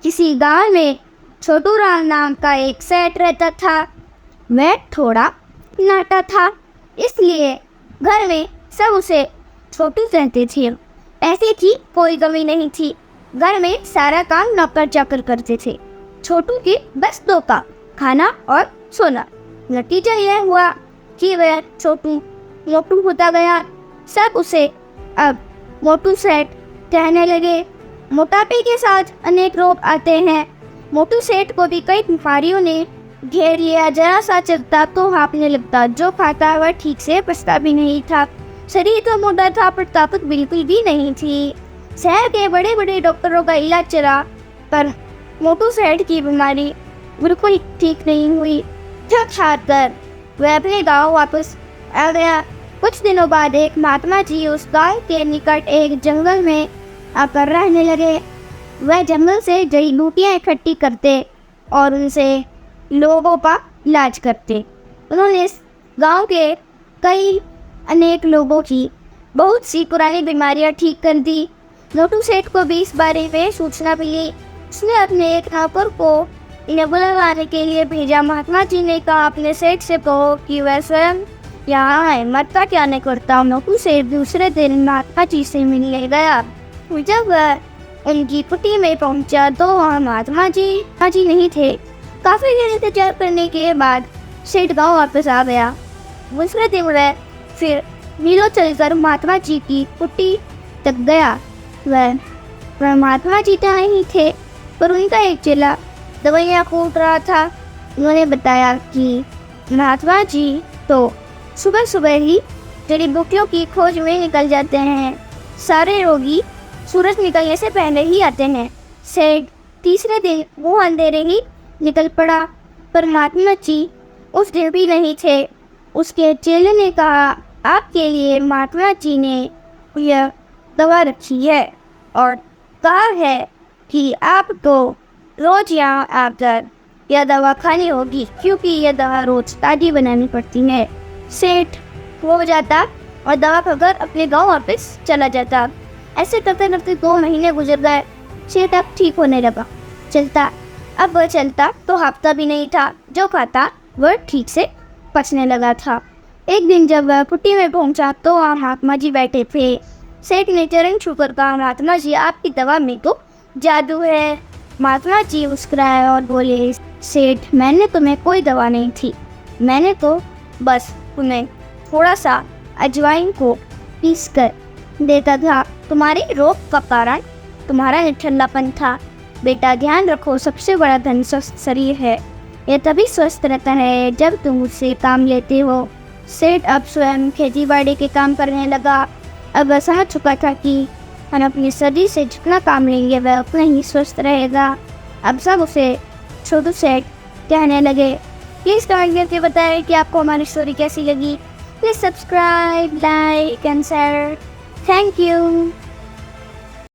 किसी गांव में छोटू राम नाम का एक सेठ रहता था। वह थोड़ा नाटा था, इसलिए घर में सब उसे छोटू कहते थे। पैसे की कोई कमी नहीं थी, घर में सारा काम नौकर चाकर करते थे। छोटू के बस दो काम, खाना और सोना। नतीजा यह हुआ कि वह छोटू मोटू होता गया। सब उसे अब मोटू सेठ कहने लगे। मोटापे के साथ अनेक रोग आते हैं। मोटू सेठ को भी कई बीमारियों ने घेर लिया। जरा सा चलता तो हाँफने लगता, जो खाता वह ठीक से पचता भी नहीं था। शरीर तो मोटा था पर ताकत बिल्कुल भी नहीं थी। शहर के बड़े बड़े डॉक्टरों का इलाज चला पर मोटू सेठ की बीमारी बिल्कुल ठीक नहीं हुई। थक हार कर वह अपने गाँव वापस आ गया। कुछ दिनों बाद एक महात्मा जी उस गांव के निकट एक जंगल में आकर रहने लगे। वह जंगल से जड़ी बूटियाँ इकट्ठी करते और उनसे लोगों का इलाज करते। उन्होंने इस गांव के कई अनेक लोगों की बहुत सी पुरानी बीमारियां ठीक कर दी। मोटू सेठ को भी इस बारे में सूचना मिली। उसने अपने एक नौकर को इन्हें बुलवाने के लिए भेजा। महात्मा जी ने कहा, अपने सेठ से कहो कि वह स्वयं यहाँ है, मरता क्या नहीं करता। मोटू सेठ दूसरे दिन महात्मा जी से मिलने गया। जब वह उनकी कुटी में पहुंचा तो वहाँ महात्मा जी नहीं थे। काफी देर इंतजार करने के बाद सेठ गाँव वापस आ गया। दूसरे दिन वह फिर मीलों चलकर महात्मा जी की कुटी तक गया। वह महात्मा जी तो नहीं थे पर उनका एक चेला दवाइयाँ कूट रहा था। उन्होंने बताया कि महात्मा जी तो सुबह सुबह ही जड़ी बूटियों की खोज में निकल जाते हैं। सारे रोगी सूरज निकलने से पहले ही आते हैं। सेठ तीसरे दिन वो अंधेरे ही निकल पड़ा पर महात्मा जी उस दिन भी नहीं थे। उसके चेले ने कहा, आपके लिए महात्मा जी ने यह दवा रखी है और कहा है कि आपको रोज यहाँ आकर यह दवा खानी होगी, क्योंकि यह दवा रोज ताजी बनानी पड़ती है। सेठ हो जाता और दवा खाकर अपने गांव वापस चला जाता। ऐसे करते करते 2 महीने गुजर गए। सेठ अब ठीक होने लगा। अब वह चलता तो हाँफता भी नहीं था, जो खाता वह ठीक से पचने लगा था। एक दिन जब वह कुटी में पहुंचा तो वहाँ महात्मा जी बैठे थे। सेठ ने चरण छूकर कहा, महात्मा जी आपकी दवा में तो जादू है। महात्मा जी मुस्कुराए और बोले, सेठ मैंने तुम्हें कोई दवा नहीं थी, मैंने तो बस तुम्हें थोड़ा सा अजवाइन को पीस कर देता था। तुम्हारे रोग का कारण तुम्हारा निठल्लापन था। बेटा ध्यान रखो, सबसे बड़ा धन स्वस्थ शरीर है। यह तभी स्वस्थ रहता है जब तुम उससे काम लेते हो। सेठ अब स्वयं खेती बाड़ी के काम करने लगा। अब वह समझ चुका था कि हम अपनी शरीर से जितना काम लेंगे वह उतना ही स्वस्थ रहेगा। अब सब उसे छोटू सेठ कहने लगे। प्लीज़ कमेंट करके बताएं कि आपको हमारी स्टोरी कैसी लगी। Please subscribe, like and share. Thank you.